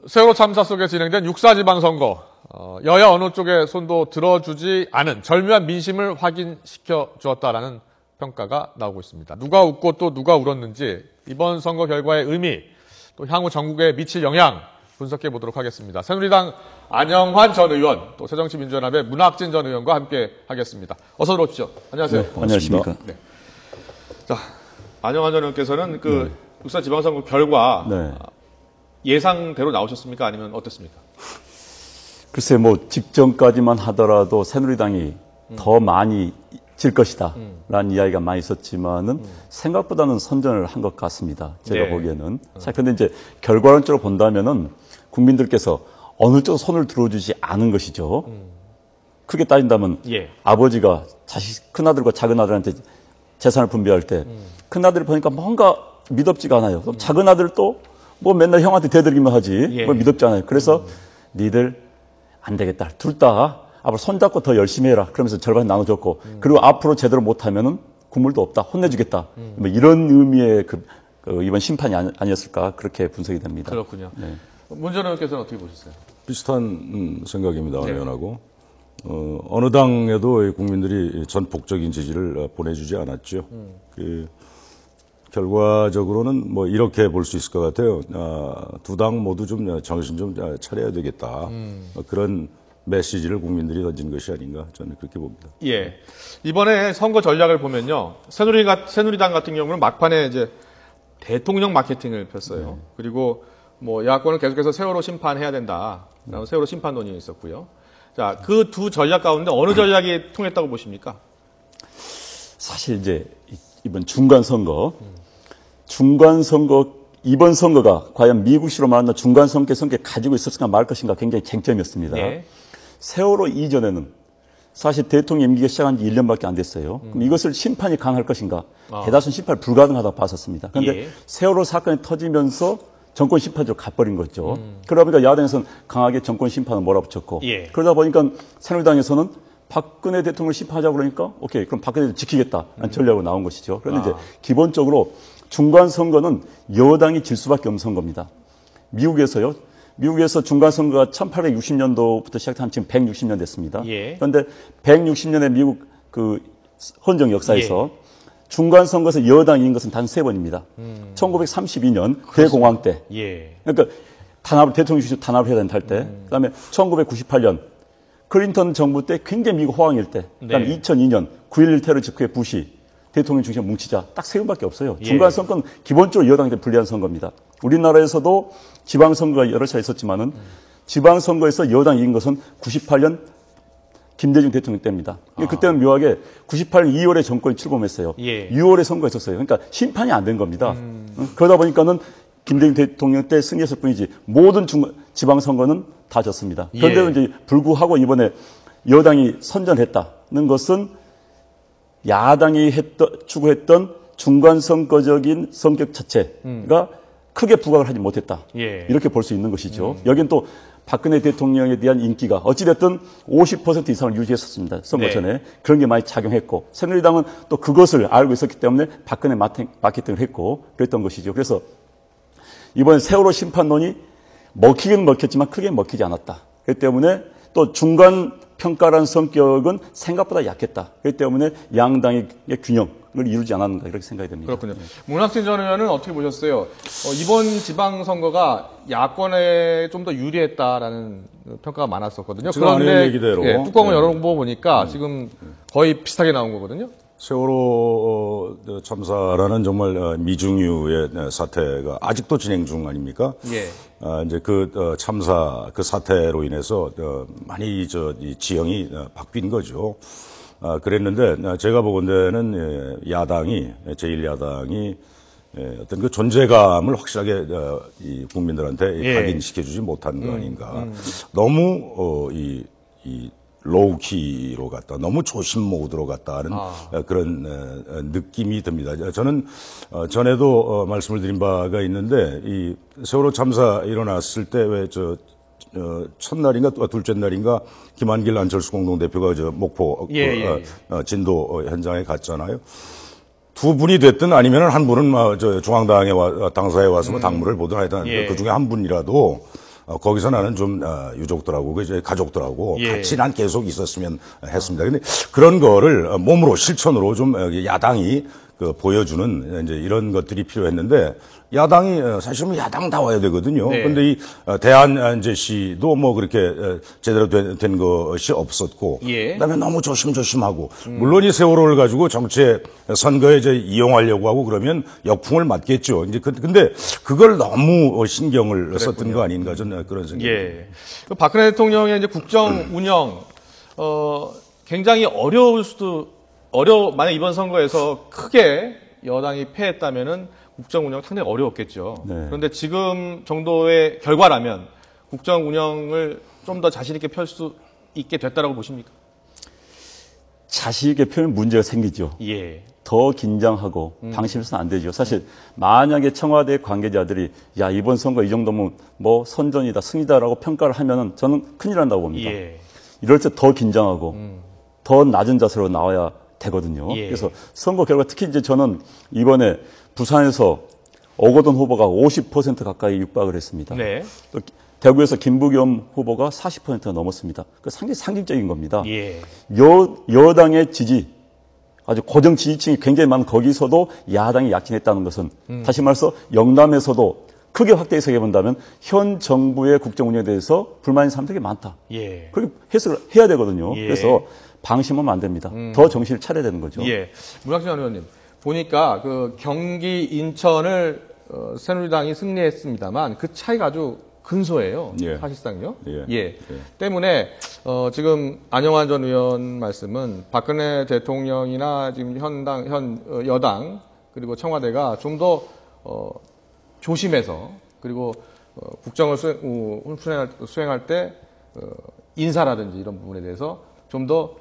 세월호 참사 속에 진행된 육사지방선거, 여야 어느 쪽의 손도 들어주지 않은 절묘한 민심을 확인시켜 주었다라는 평가가 나오고 있습니다. 누가 웃고 또 누가 울었는지 이번 선거 결과의 의미, 또 향후 전국에 미칠 영향 분석해 보도록 하겠습니다. 새누리당 안영환 전 의원, 또 새정치민주연합의 문학진 전 의원과 함께 하겠습니다. 어서 들어오십시오. 안녕하세요. 네, 안녕하십니까. 네. 자, 안영환 전 의원께서는 육사 지방선거 결과 예상대로 나오셨습니까? 아니면 어땠습니까? 글쎄, 직전까지만 하더라도 새누리당이 더 많이 질 것이다 라는 이야기가 많이 있었지만은 생각보다는 선전을 한 것 같습니다. 제가 보기에는. 자, 근데 이제 결과론적으로 본다면은 국민들께서 어느 쪽 손을 들어주지 않은 것이죠. 크게 따진다면 아버지가 큰아들과 작은아들한테 재산을 분배할 때 큰아들을 보니까 뭔가 미덥지가 않아요. 그럼 작은아들도 맨날 형한테 대들기만 하지 미덥지 않아요. 그래서 니들 안 되겠다. 둘 다 앞으로 손잡고 더 열심히 해라. 그러면서 절반 나눠줬고 그리고 앞으로 제대로 못하면은 국물도 없다. 혼내주겠다. 이런 의미의 이번 심판이 아니었을까 그렇게 분석이 됩니다. 그렇군요. 네. 문 전 의원께서는 어떻게 보셨어요? 비슷한 생각입니다. 의원하고. 어느 당에도 국민들이 전폭적인 지지를 보내주지 않았죠. 결과적으로는 이렇게 볼 수 있을 것 같아요. 두 당 모두 좀 정신 좀 차려야 되겠다. 그런 메시지를 국민들이 던진 것이 아닌가 저는 그렇게 봅니다. 예. 이번에 선거 전략을 보면요. 새누리당 같은 경우는 막판에 이제 대통령 마케팅을 폈어요. 그리고 야권은 계속해서 세월호 심판해야 된다. 세월호 심판 논의가 있었고요. 자, 그 두 전략 가운데 어느 전략이 통했다고 보십니까? 사실 이제 이번 중간선거, 이번 선거가 과연 미국식으로 말하는 중간선거 가지고 있었을까 말 것인가 굉장히 쟁점이었습니다. 세월호 이전에는 사실 대통령 임기가 시작한 지 1년밖에 안 됐어요. 그럼 이것을 심판이 강할 것인가? 대다수는 심판이 불가능하다고 봤었습니다. 그런데 세월호 사건이 터지면서 정권 심판으로 가버린 거죠. 그러다 보니까 야당에서는 강하게 정권 심판을 몰아붙였고 그러다 보니까 새누리당에서는 박근혜 대통령을 심판하자고 그러니까 오케이 그럼 박근혜 대통령 지키겠다는 전략으로 나온 것이죠. 그런데 이제 기본적으로 중간선거는 여당이 질 수밖에 없는 선거입니다. 미국에서 중간선거가 1860년도부터 시작한 지금 160년 됐습니다. 그런데 160년의 미국 헌정 역사에서 중간선거에서 여당이 이긴 것은 단 3번입니다. 1932년 대공황 때. 그러니까 대통령 주식 탄압을 해야 된다 할 때. 그다음에 1998년 클린턴 정부 때 굉장히 미국 호황일 때. 그다음에 2002년 9.11 테러 직후에 부시 대통령 중심으로 뭉치자 딱 3번밖에 없어요. 중간선거는 기본적으로 여당한테 불리한 선거입니다. 우리나라에서도 지방선거가 여러 차례 있었지만은 지방선거에서 여당이 이긴 것은 98년 김대중 대통령 때입니다. 그때는 묘하게 98년 2월에 정권이 출범했어요. 6월에 선거가 있었어요. 그러니까 심판이 안 된 겁니다. 그러다 보니까는 김대중 대통령 때 승리했을 뿐이지 모든 지방선거는 다 졌습니다. 그런데도 이제 불구하고 이번에 여당이 선전했다는 것은 야당이 추구했던 중간선거적인 성격 자체가 크게 부각을 하지 못했다. 이렇게 볼 수 있는 것이죠. 여긴 또 박근혜 대통령에 대한 인기가 어찌됐든 50% 이상을 유지했었습니다. 선거 전에. 그런 게 많이 작용했고 새누리당은 또 그것을 알고 있었기 때문에 박근혜 마케팅을 했고 그랬던 것이죠. 그래서 이번 세월호 심판론이 먹히긴 먹혔지만 크게 먹히지 않았다. 그렇기 때문에 또 중간 평가라는 성격은 생각보다 약했다. 그렇기 때문에 양당의 균형을 이루지 않았는가 이렇게 생각이 됩니다. 그렇군요. 문학진 전 의원은 어떻게 보셨어요? 이번 지방선거가 야권에 좀 더 유리했다라는 평가가 많았었거든요. 그런데 뚜껑을 열어보니까 지금 거의 비슷하게 나온 거거든요. 세월호 참사라는 정말 미중유의 사태가 아직도 진행 중 아닙니까? 이제 참사 사태로 인해서 많이 이 지형이 바뀐 거죠. 그랬는데 제가 보건대는 제1야당이 어떤 존재감을 확실하게 이 국민들한테 각인시켜주지 못한 거 아닌가. 너무 로우키로 갔다, 너무 조심 모드로 갔다는 그런 느낌이 듭니다. 저는 전에도 말씀을 드린 바가 있는데 이 세월호 참사 일어났을 때 왜 첫날인가 둘째 날인가 김한길 안철수 공동대표가 목포 진도 현장에 갔잖아요. 두 분이 됐든 아니면 한 분은 중앙당에 당사에 와서 당무를 보든 하여튼 그 중에 한 분이라도 거기서 나는 좀 유족들하고 이제 가족들하고 예. 같이 난 계속 있었으면 했습니다. 근데 그런 거를 몸으로 실천으로 좀 야당이 보여주는 이제 이런 것들이 필요했는데 야당이 사실은 야당다워야 되거든요. 그런데 네. 이 대한 제시도 뭐 그렇게 제대로 된 것이 없었고, 예. 그다음에 너무 조심조심하고 물론 이 세월호를 가지고 정치에 선거에 이제 이용하려고 하고 그러면 역풍을 맞겠죠. 이제 근데 그걸 너무 신경을 썼던 거 아닌가 저는 그런 생각이. 예. 그 박근혜 대통령의 이제 국정 운영 굉장히 만약 이번 선거에서 크게 여당이 패했다면은 국정 운영 상당히 어려웠겠죠. 네. 그런데 지금 정도의 결과라면 국정 운영을 좀 더 자신 있게 펼 수 있게 됐다라고 보십니까? 자신 있게 펴면 문제가 생기죠. 예. 더 긴장하고 방심해서는 안 되죠. 사실 만약에 청와대 관계자들이 야 이번 선거 이 정도면 뭐 선전이다 승리다라고 평가를 하면은 저는 큰일 난다고 봅니다. 예. 이럴 때 더 긴장하고 더 낮은 자세로 나와야 되거든요. 예. 그래서 선거 결과 특히 이제 저는 이번에 부산에서 오거돈 후보가 50% 가까이 육박을 했습니다. 네. 또 대구에서 김부겸 후보가 40%가 넘었습니다. 그 상당히 상징적인 겁니다. 예. 여당의 지지, 아주 고정 지지층이 굉장히 많은 거기서도 야당이 약진했다는 것은 다시 말해서 영남에서도 크게 확대해서 해본다면 현 정부의 국정 운영에 대해서 불만인 사람들이 많다. 예. 그렇게 해석을 해야 되거든요. 예. 그래서 방심하면 안 됩니다. 더 정신을 차려야 되는 거죠. 예. 문학준 의원님 보니까 그 경기 인천을 새누리당이 승리했습니다만 그 차이가 아주 근소해요. 예. 사실상요. 예. 예. 때문에 지금 안영환 전 의원 말씀은 박근혜 대통령이나 지금 현 여당 그리고 청와대가 좀 더 조심해서 그리고 국정을 수행할 때 인사라든지 이런 부분에 대해서 좀 더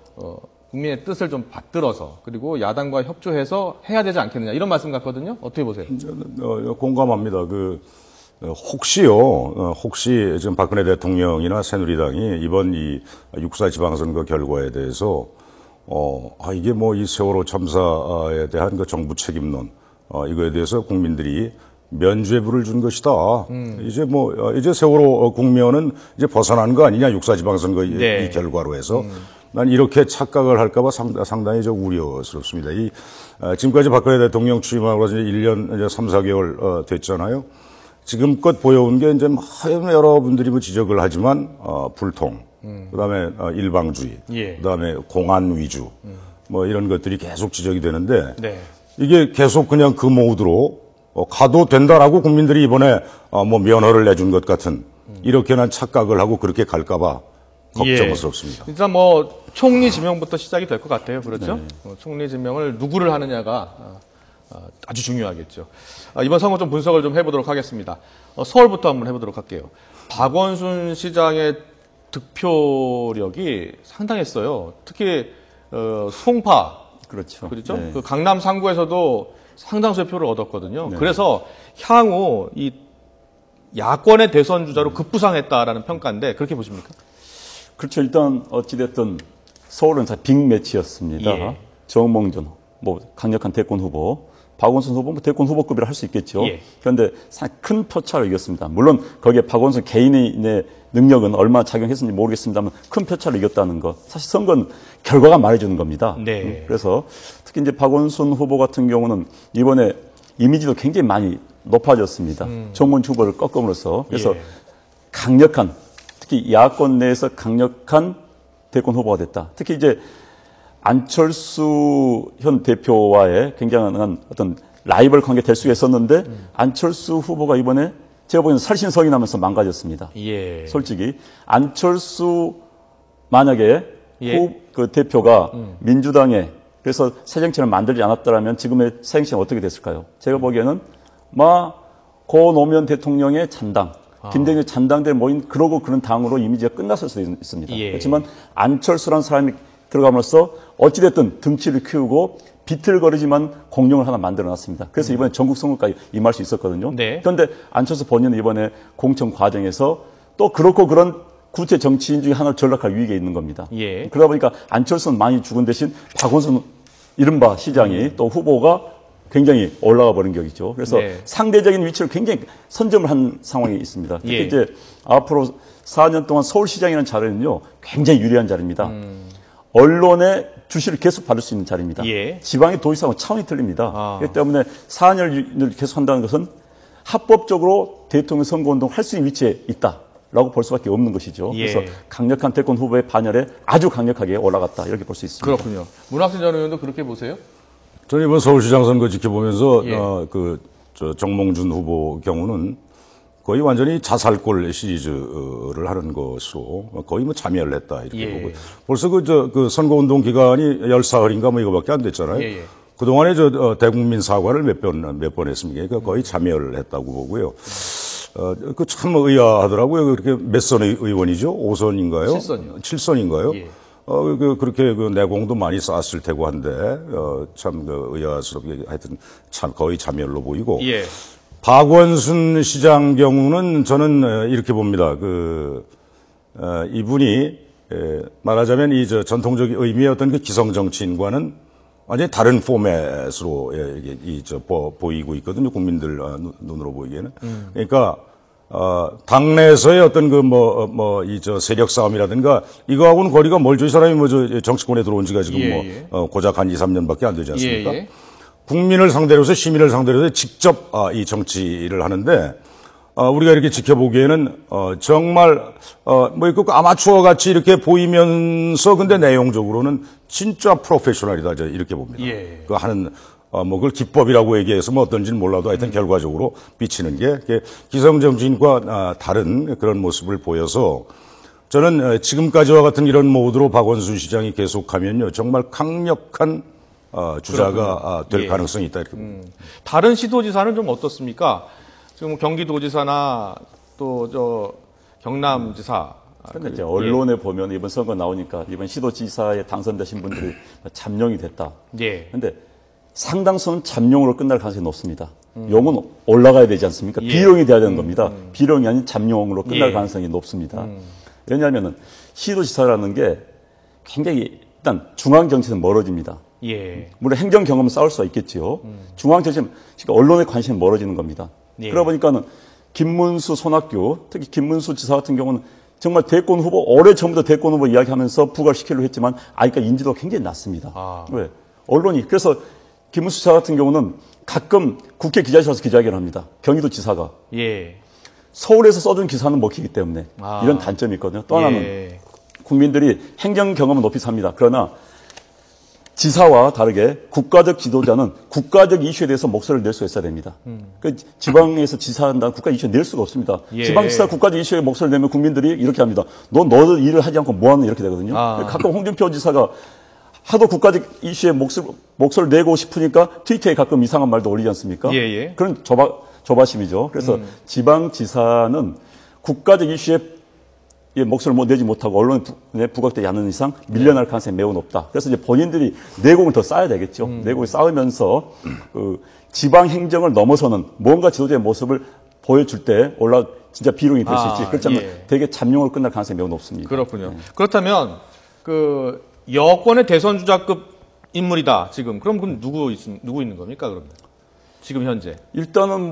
국민의 뜻을 좀 받들어서 그리고 야당과 협조해서 해야 되지 않겠느냐 이런 말씀 같거든요. 어떻게 보세요? 공감합니다. 혹시 지금 박근혜 대통령이나 새누리당이 이번 이 육사 지방선거 결과에 대해서 이게 뭐 이 세월호 참사에 대한 그 정부 책임론 이거에 대해서 국민들이 면죄부를 준 것이다. 이제 세월호 국면은 이제 벗어난 거 아니냐 육사 지방선거 네. 이 결과로 해서 난 이렇게 착각을 할까봐 상당히 좀 우려스럽습니다. 지금까지 박근혜 대통령 취임하고 이제 1년 이제 3, 4개월 됐잖아요. 지금껏 보여온 게 이제 여러분들이 뭐 지적을 하지만 불통, 그다음에 일방주의, 예. 그다음에 공안 위주, 뭐 이런 것들이 계속 지적이 되는데 네. 이게 계속 그냥 그 모드로 가도 된다라고 국민들이 이번에 뭐 면허를 내준 것 같은 이렇게 난 착각을 하고 그렇게 갈까봐 걱정스럽습니다. 예. 일단 뭐 총리 지명부터 시작이 될 것 같아요. 그렇죠? 네. 총리 지명을 누구를 하느냐가 아주 중요하겠죠. 이번 선거 좀 분석을 좀 해보도록 하겠습니다. 서울부터 한번 해보도록 할게요. 박원순 시장의 득표력이 상당했어요. 특히 송파 그렇죠. 그렇죠? 네. 그 강남 3구에서도 상당수의 표를 얻었거든요. 네. 그래서 향후 이 야권의 대선 주자로 급부상했다라는 평가인데 그렇게 보십니까? 그렇죠. 일단 어찌됐든 서울은 빅매치였습니다. 예. 정몽준, 뭐 강력한 대권 후보, 박원순 후보, 대권 후보급이라 할 수 있겠죠. 예. 그런데 큰 표차로 이겼습니다. 물론 거기에 박원순 개인의 능력은 얼마나 작용했는지 모르겠습니다만 큰 표차로 이겼다는 것. 사실 선거는 결과가 말해주는 겁니다. 네. 그래서 특히 이제 박원순 후보 같은 경우는 이번에 이미지도 굉장히 많이 높아졌습니다. 정몽준 후보를 꺾음으로써. 그래서 예. 강력한, 특히 야권 내에서 강력한 대권 후보가 됐다. 특히 이제 안철수 현 대표와의 굉장한 어떤 라이벌 관계 될 수가 있었는데 안철수 후보가 이번에 제가 보기에는 살신성인하면서 망가졌습니다. 예. 솔직히 안철수 만약에 예. 그 대표가 민주당에 그래서 새 정치를 만들지 않았더라면 지금의 새 정치는 어떻게 됐을까요? 제가 보기에는 고 노무현 대통령의 잔당, 김대중의 잔당들 모인 그런 당으로 이미지가 끝났을 수도 있습니다. 예. 그렇지만 안철수라는 사람이 들어감으로써 어찌됐든 등치를 키우고 비틀거리지만 공룡을 하나 만들어놨습니다. 그래서 이번에 전국 선거까지 임할 수 있었거든요. 네. 그런데 안철수 본인은 이번에 공천 과정에서 또 그렇고 그런 구체 정치인 중에 하나를 전락할 위기에 있는 겁니다. 예. 그러다 보니까 안철수는 많이 죽은 대신 박원순 이른바 시장이 또 후보가 굉장히 올라가 버린 격이죠. 그래서 상대적인 위치를 굉장히 선점을 한 상황이 있습니다. 특히 이제 앞으로 4년 동안 서울시장이라는 자리는요, 굉장히 유리한 자리입니다. 언론의 주시를 계속 받을 수 있는 자리입니다. 지방의 도지사하고 차원이 틀립니다. 그렇기 때문에 4년을 계속 한다는 것은 합법적으로 대통령 선거운동을 할 수 있는 위치에 있다라고 볼 수밖에 없는 것이죠. 그래서 강력한 대권 후보의 반열에 아주 강력하게 올라갔다 이렇게 볼 수 있습니다. 그렇군요. 문학진 전 의원도 그렇게 보세요? 저는 이번 서울시장 선거 지켜보면서 정몽준 후보 경우는 거의 완전히 자살골 시리즈를 하는 것으로 거의 뭐 참여를 했다 이렇게 보고 벌써 그 선거운동 기간이 10사흘인가 뭐 이거밖에 안 됐잖아요. 그동안에 대국민 사과를 몇 번 했습니까? 그러니까 거의 참여를 했다고 보고요. 그 참 의아하더라고요. 그렇게 몇 선 의원이죠? 5선인가요? 7선이요. 7선인가요? 그렇게 내공도 많이 쌓았을 테고 한데, 참 의아스럽게 하여튼 참 거의 참여로 보이고. 박원순 시장 경우는 저는 이렇게 봅니다. 이분이 말하자면 전통적인 의미의 어떤 그 기성 정치인과는 완전히 다른 포맷으로 보이고 있거든요. 국민들 눈으로 보이기에는. 그러니까 당내에서의 어떤 세력 싸움이라든가 이거하고는 거리가 멀죠. 이 사람이 정치권에 들어온 지가 지금 고작 한 2, 3년밖에 안 되지 않습니까? 국민을 상대로 해서 시민을 상대로 해서 직접 이 정치를 하는데 우리가 이렇게 지켜보기에는 정말 아마추어 같이 이렇게 보이면서 근데 내용적으로는 진짜 프로페셔널이다 이렇게 봅니다. 그 하는 그걸 기법이라고 얘기해서 어떤지는 몰라도 하여튼 결과적으로 비치는 게 기성 정치인과 다른 그런 모습을 보여서 저는 지금까지와 같은 이런 모드로 박원순 시장이 계속하면요 정말 강력한 주자가 될 가능성이 있다 이렇게 봅니다. 다른 시도지사는 좀 어떻습니까? 지금 경기도지사나 또 경남지사. 그런데 이제 언론에 보면 이번 선거 나오니까 이번 시도지사에 당선되신 분들이 잠룡이 됐다. 그런데 상당수는 잠룡으로 끝날 가능성이 높습니다. 용은 올라가야 되지 않습니까? 비룡이 돼야 되는 겁니다. 비룡이 아닌 잠룡으로 끝날 가능성이 높습니다. 왜냐하면 시도지사라는 게 굉장히 일단 중앙정치는 멀어집니다. 물론 행정 경험은 쌓을 수가 있겠지요. 중앙정치는 그러니까 언론의 관심은 멀어지는 겁니다. 그러다 보니까는 김문수, 손학규, 특히 김문수 지사 같은 경우는 정말 대권 후보, 오래전부터 대권 후보 이야기하면서 부각시키려고 했지만 아직까 인지도가 굉장히 낮습니다. 왜? 언론이. 그래서 김문수 지사 같은 경우는 가끔 국회 기자실에 와서 기자회견을 합니다. 경기도 지사가. 서울에서 써준 기사는 먹히기 때문에 이런 단점이 있거든요. 또 하나는 국민들이 행정 경험은 높이 삽니다. 그러나 지사와 다르게 국가적 지도자는 국가적 이슈에 대해서 목소리를 낼 수 있어야 됩니다. 그 지방에서 지사한다는 국가 이슈에 낼 수가 없습니다. 지방지사 국가적 이슈에 목소리를 내면 국민들이 이렇게 합니다. 너 일을 하지 않고 뭐하는 이렇게 되거든요. 가끔 홍준표 지사가 하도 국가적 이슈에 목소리를 내고 싶으니까 트위터에 가끔 이상한 말도 올리지 않습니까? 그런 조바심이죠. 그래서 지방지사는 국가적 이슈에 목소리를 내지 못하고 언론에 부각되지 않는 이상 밀려날 가능성이 매우 높다. 그래서 이제 본인들이 내공을 더 쌓아야 되겠죠. 내공을 쌓으면서 지방 행정을 넘어서는 뭔가 지도자의 모습을 보여줄 때 진짜 비룡이 될 수 있지. 그렇지 않으면 되게 잠룡으로 끝날 가능성이 매우 높습니다. 그렇군요. 그렇다면 여권의 대선 주자급 인물이다. 지금 그럼 누구 있는 겁니까? 그러면 지금 현재 일단은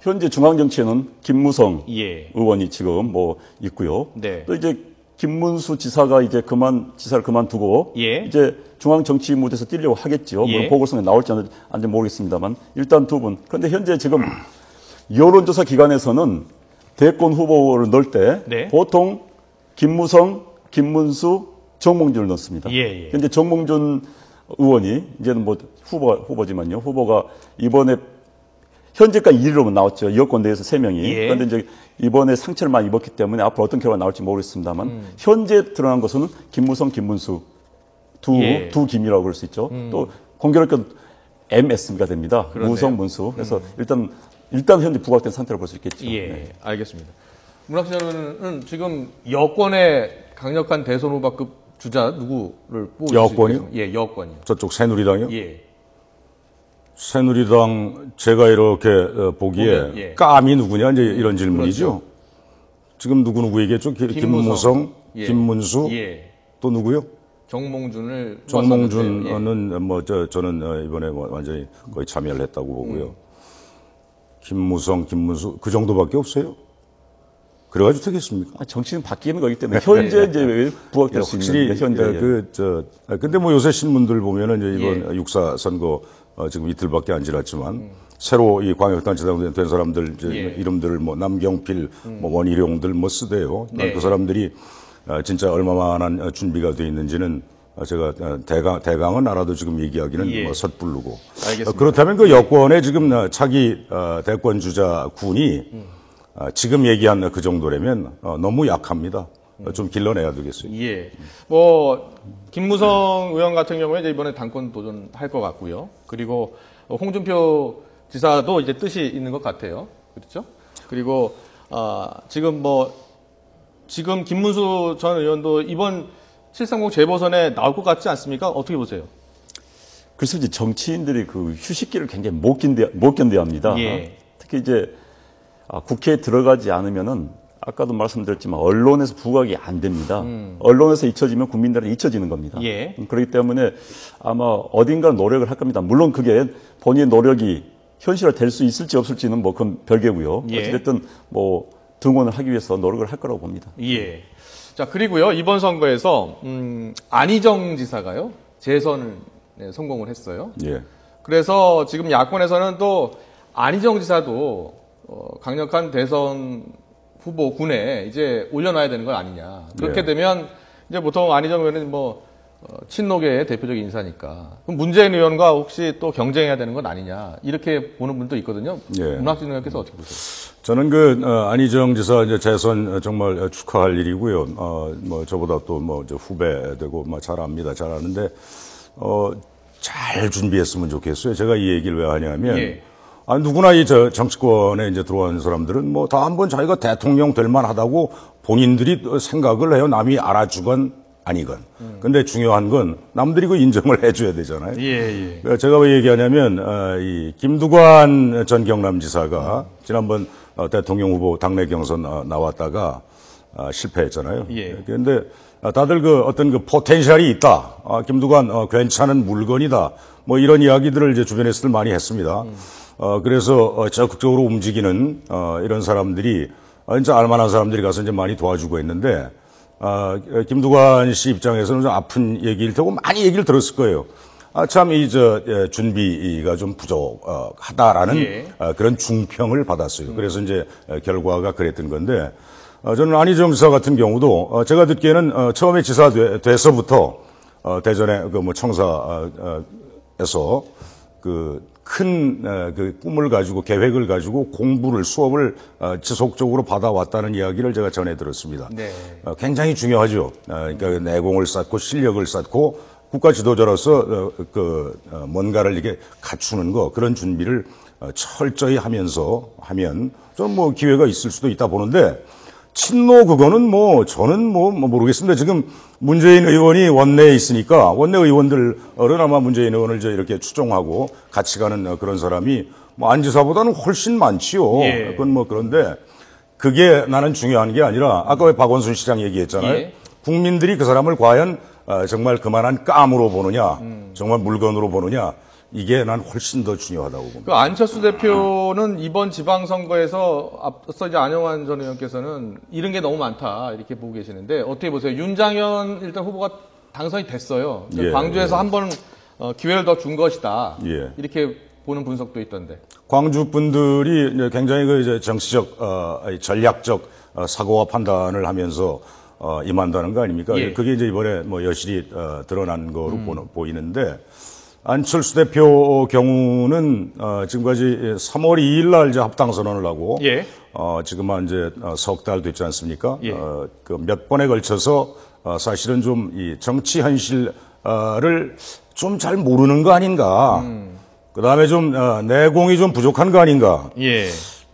현재 중앙정치에는 김무성 의원이 지금 있고요. 또 이제 김문수 지사가 이제 지사를 그만두고 이제 중앙정치 무대에서 뛰려고 하겠죠. 물론 보궐선거에 나올지 안 나올지 모르겠습니다만 일단 두 분. 그런데 현재 지금 여론조사 기관에서는 대권 후보를 넣을 때 보통 김무성, 김문수, 정몽준을 넣습니다. 현재 정몽준 의원이 이제는 후보지만요. 후보가 이번에 현재까지 1위로 나왔죠. 여권 내에서 3명이. 그런데 이제 이번에 상처를 많이 입었기 때문에 앞으로 어떤 결과가 나올지 모르겠습니다만 현재 드러난 것은 김무성, 김문수 두 김이라고 그럴 수 있죠. 또 공교롭게 MS가 됩니다. 무성, 문수. 그래서 일단 현재 부각된 상태로 볼 수 있겠죠. 알겠습니다. 문학진 의원은 지금 여권의 강력한 대선 후보급 주자 누구를 뽑으실 여권이요? 여권이요. 저쪽 새누리당이요? 새누리당 제가 이렇게 보기에 감이 누구냐 이제 이런 질문이죠. 그렇죠. 지금 누구 얘기했죠? 김무성, 김문수 또 누구요? 정몽준을 정몽준은 예. 저는 이번에 완전히 거의 참여를 했다고 보고요. 김무성, 김문수 그 정도밖에 없어요. 그래가지고 되겠습니까? 정치는 바뀌는 거기 때문에 현재 이제 부각될 수 있는 현재. 근데 뭐 요새 신문들 보면은 이제 이번 육사 선거 지금 이틀밖에 안 지났지만 새로 이 광역단체장 된 사람들 이제 이름들을 뭐 남경필, 뭐 원희룡들 뭐 쓰대요. 그 사람들이 진짜 얼마만한 준비가 돼 있는지는 제가 대강은 알아도 지금 얘기하기는 뭐 섣부르고. 알겠습니다. 그렇다면 그 여권의 지금 차기 대권 주자 군이 지금 얘기한 그 정도라면 너무 약합니다. 좀 길러내야 되겠어요. 예. 뭐 김무성 의원 같은 경우에 이제 이번에 당권 도전할 것 같고요. 그리고 홍준표 지사도 이제 뜻이 있는 것 같아요. 그렇죠? 그리고 지금 김문수 전 의원도 이번 730 재보선에 나올 것 같지 않습니까? 어떻게 보세요? 그래서 이제 정치인들이 그 휴식기를 굉장히 못 견뎌야 합니다. 예. 특히 이제 국회에 들어가지 않으면은 아까도 말씀드렸지만 언론에서 부각이 안 됩니다. 언론에서 잊혀지면 국민들은 잊혀지는 겁니다. 예. 그렇기 때문에 아마 어딘가 노력을 할 겁니다. 물론 그게 본인의 노력이 현실화 될 수 있을지 없을지는 뭐 그건 별개고요. 예. 어쨌든 뭐 등원을 하기 위해서 노력을 할 거라고 봅니다. 예. 자, 그리고요, 이번 선거에서, 안희정 지사가요, 재선을 성공을 했어요. 예. 그래서 지금 야권에서는 또 안희정 지사도 강력한 대선 후보군에 이제 올려놔야 되는 건 아니냐. 그렇게 되면 이제 보통 안희정 의원은 친노계의 대표적인 인사니까. 그럼 문재인 의원과 혹시 또 경쟁해야 되는 건 아니냐. 이렇게 보는 분도 있거든요. 예. 문학진 의원께서 어떻게 보세요? 저는 안희정 지사 이제 재선 정말 축하할 일이고요. 저보다 또 후배되고 잘 압니다. 잘 아는데, 잘 준비했으면 좋겠어요. 제가 이 얘기를 왜 하냐면, 누구나 이 정치권에 이제 들어온 사람들은 다 한번 자기가 대통령 될 만하다고 본인들이 생각을 해요. 남이 알아주건 아니건. 근데 중요한 건 남들이 그 인정을 해줘야 되잖아요. 예. 제가 왜 얘기하냐면, 이 김두관 전 경남지사가 지난번 대통령 후보 당내 경선 나왔다가 실패했잖아요. 예. 그런데 다들 어떤 포텐셜이 있다. 김두관 괜찮은 물건이다. 이런 이야기들을 이제 주변에서들 많이 했습니다. 그래서 적극적으로 움직이는 이런 사람들이 진짜 알만한 사람들이 가서 이제 많이 도와주고 있는데 김두관 씨 입장에서는 좀 아픈 얘기일 테고 많이 얘기를 들었을 거예요. 참 준비가 좀 부족하다라는 그런 중평을 받았어요. 그래서 이제 결과가 그랬던 건데 저는 안희정 지사 같은 경우도 제가 듣기에는 처음에 지사 돼서부터 대전에 청사에서 큰 꿈을 가지고 계획을 가지고 수업을 지속적으로 받아왔다는 이야기를 제가 전해 들었습니다. 네. 굉장히 중요하죠. 그러니까 내공을 쌓고 실력을 쌓고 국가 지도자로서 뭔가를 이렇게 갖추는 그런 준비를 철저히 하면 좀 기회가 있을 수도 있다 보는데 친노 그거는 저는 모르겠습니다. 지금 문재인 의원이 원내에 있으니까 원내 의원들은 아마 문재인 의원을 이렇게 추종하고 같이 가는 그런 사람이 안 지사보다는 훨씬 많지요. 예. 그건 그런데 그게 나는 중요한 게 아니라 아까 왜 박원순 시장 얘기했잖아요. 예. 국민들이 그 사람을 과연 정말 그만한 깜으로 보느냐, 정말 물건으로 보느냐. 이게 난 훨씬 더 중요하다고 봅니다. 안철수 대표는 이번 지방선거에서 앞서 이제 안영환 전 의원께서는 잃은 게 너무 많다 이렇게 보고 계시는데 어떻게 보세요? 윤장현 일단 후보가 당선이 됐어요. 광주에서 한번 기회를 더 준 것이다. 이렇게 보는 분석도 있던데. 광주 분들이 굉장히 정치적, 전략적 사고와 판단을 하면서 임한다는 거 아닙니까? 그게 이제 이번에 여실히 드러난 거로 보이는데. 안철수 대표 경우는 지금까지 3월 2일 날 이제 합당 선언을 하고 지금 이제 석 달 됐지 않습니까? 몇 번에 걸쳐서 사실은 좀 이 정치 현실을 좀 잘 모르는 거 아닌가? 그다음에 좀 내공이 좀 부족한 거 아닌가?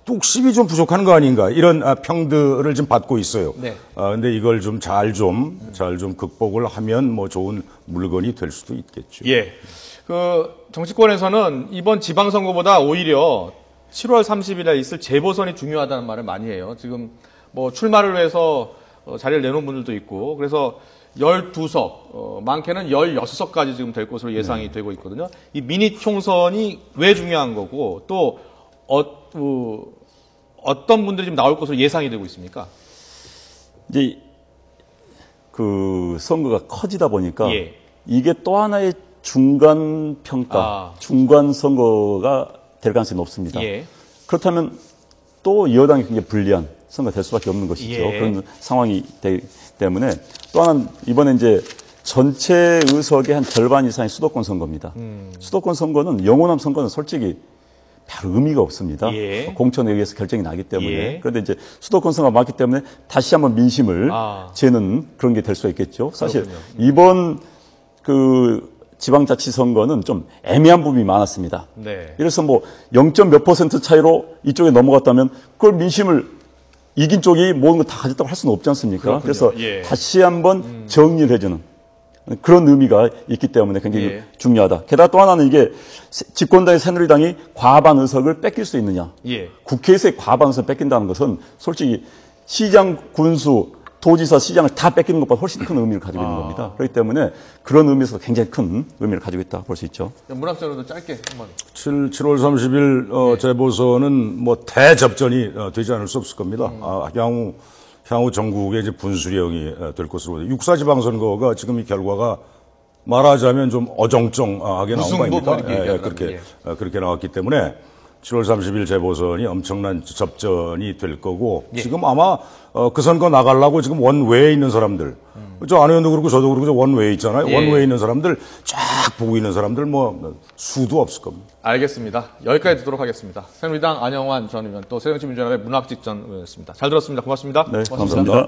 뚝심이 좀 부족한 거 아닌가? 이런 평들을 좀 받고 있어요. 근데 이걸 좀 잘 좀 극복을 하면 좋은 물건이 될 수도 있겠죠. 정치권에서는 이번 지방선거보다 오히려 7월 30일에 있을 재보선이 중요하다는 말을 많이 해요. 지금 출마를 위해서 자리를 내놓은 분들도 있고, 그래서 12석, 많게는 16석까지 지금 될 것으로 예상이 되고 있거든요. 이 미니 총선이 왜 중요한 거고 또 어떤 분들이 지금 나올 것으로 예상이 되고 있습니까? 이제 그 선거가 커지다 보니까 이게 또 하나의 중간 평가, 중간 선거가 될 가능성이 높습니다. 그렇다면 또 여당이 굉장히 불리한 선거가 될 수밖에 없는 것이죠. 그런 상황이 되기 때문에 또 하나는 이번에 이제 전체 의석의 한 절반 이상이 수도권 선거입니다. 수도권 선거는 영호남 선거는 솔직히 별 의미가 없습니다. 공천에 의해서 결정이 나기 때문에. 그런데 이제 수도권 선거가 많기 때문에 다시 한번 민심을 재는 그런 게 될 수가 있겠죠. 사실 이번 그 지방자치 선거는 좀 애매한 부분이 많았습니다. 이래서 뭐 0.몇 % 차이로 이쪽에 넘어갔다면 그걸 민심을 이긴 쪽이 모든 걸 다 가졌다고 할 수는 없지 않습니까? 그래서 다시 한번 정리를 해주는 그런 의미가 있기 때문에 굉장히 중요하다. 게다가 또 하나는 이게 집권당의 새누리당이 과반 의석을 뺏길 수 있느냐. 국회에서의 과반 의석을 뺏긴다는 것은 솔직히 시장, 군수, 도지사, 시장을 다 뺏기는 것보다 훨씬 큰 의미를 가지고 있는 겁니다. 그렇기 때문에 그런 의미에서 굉장히 큰 의미를 가지고 있다 볼 수 있죠. 문학적으로도 짧게 한번. 7월 30일 재보선은 뭐 대접전이 되지 않을 수 없을 겁니다. 향후 전국의 이제 분수령이 될 것으로. 육사 지방선거가 지금 이 결과가 말하자면 좀 어정쩡하게 나온 거 아닙니까? 그렇게 나왔기 때문에 7월 30일 재보선이 엄청난 접전이 될 거고 지금 아마 그 선거 나가려고 지금 원외에 있는 사람들 저 안 의원도 그렇고 저도 그렇고 원외에 있잖아요. 원외에 있는 사람들 쫙 보고 있는 사람들 뭐 수도 없을 겁니다. 알겠습니다. 여기까지 듣도록 하겠습니다. 새누리당 안영환 전 의원 또 새정치민주연합의 문학직전 의원이었습니다. 잘 들었습니다. 고맙습니다. 네, 고맙습니다.